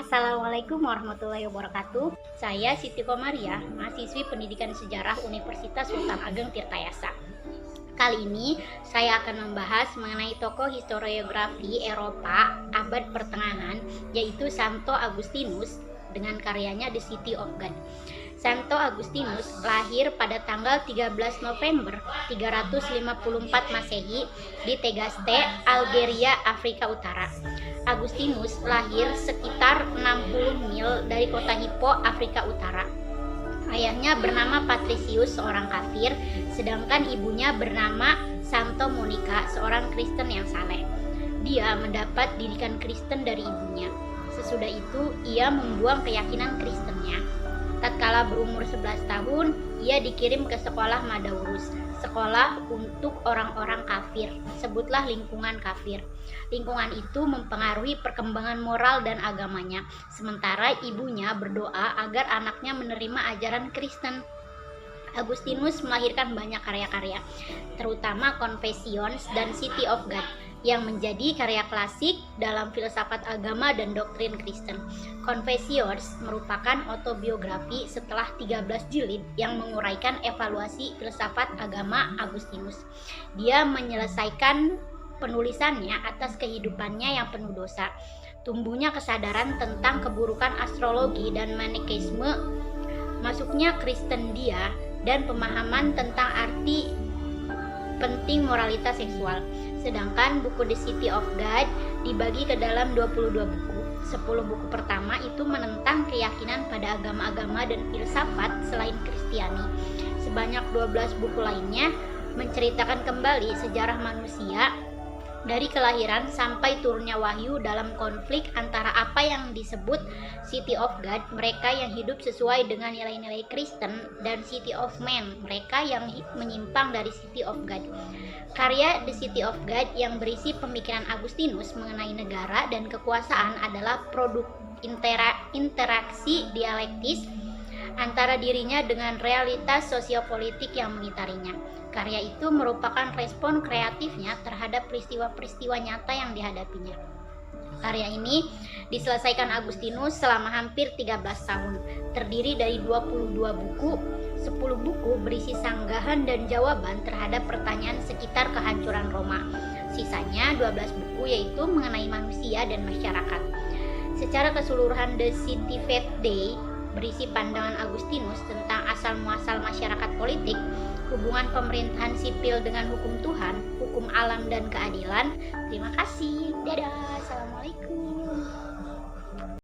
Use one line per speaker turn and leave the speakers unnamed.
Assalamualaikum warahmatullahi wabarakatuh. Saya Siti Komaria, mahasiswi Pendidikan Sejarah Universitas Sultan Ageng Tirtayasa. Kali ini saya akan membahas mengenai tokoh historiografi Eropa abad pertengahan, yaitu Santo Agustinus dengan karyanya The City of God. Santo Agustinus lahir pada tanggal 13 November 354 Masehi di Tegaste, Algeria, Afrika Utara. Agustinus lahir sekitar 60 mil dari kota Hippo, Afrika Utara. Ayahnya bernama Patricius, seorang kafir, sedangkan ibunya bernama Santo Monica, seorang Kristen yang saleh. Dia mendapat didikan Kristen dari ibunya. Sesudah itu, ia membuang keyakinan Kristennya. Tatkala berumur 11 tahun, ia dikirim ke sekolah Madaurus, sekolah untuk orang-orang kafir, sebutlah lingkungan kafir. Lingkungan itu mempengaruhi perkembangan moral dan agamanya, sementara ibunya berdoa agar anaknya menerima ajaran Kristen. Agustinus melahirkan banyak karya-karya, terutama Confessions dan City of God, yang menjadi karya klasik dalam filsafat agama dan doktrin Kristen. Confessions merupakan autobiografi setelah 13 jilid yang menguraikan evaluasi filsafat agama Agustinus. Dia menyelesaikan penulisannya atas kehidupannya yang penuh dosa, tumbuhnya kesadaran tentang keburukan astrologi dan manikeisme, masuknya Kristen dia, dan pemahaman tentang arti penting moralitas seksual. Sedangkan buku The City of God dibagi ke dalam 22 buku. 10 buku pertama itu menentang keyakinan pada agama-agama dan filsafat selain Kristiani. Sebanyak 12 buku lainnya menceritakan kembali sejarah manusia dari kelahiran sampai turunnya wahyu dalam konflik antara apa yang disebut City of God, mereka yang hidup sesuai dengan nilai-nilai Kristen, dan City of Man, mereka yang menyimpang dari City of God. Karya The City of God yang berisi pemikiran Agustinus mengenai negara dan kekuasaan adalah produk interaksi dialektis antara dirinya dengan realitas sosiopolitik yang mengitarinya. Karya itu merupakan respon kreatifnya terhadap peristiwa-peristiwa nyata yang dihadapinya. Karya ini diselesaikan Agustinus selama hampir 13 tahun, terdiri dari 22 buku. 10 buku berisi sanggahan dan jawaban terhadap pertanyaan sekitar kehancuran Roma. Sisanya 12 buku yaitu mengenai manusia dan masyarakat. Secara keseluruhan The City Faith Day berisi pandangan Agustinus tentang asal-muasal masyarakat politik, hubungan pemerintahan sipil dengan hukum Tuhan, hukum alam dan keadilan. Terima kasih. Dadah. Assalamualaikum.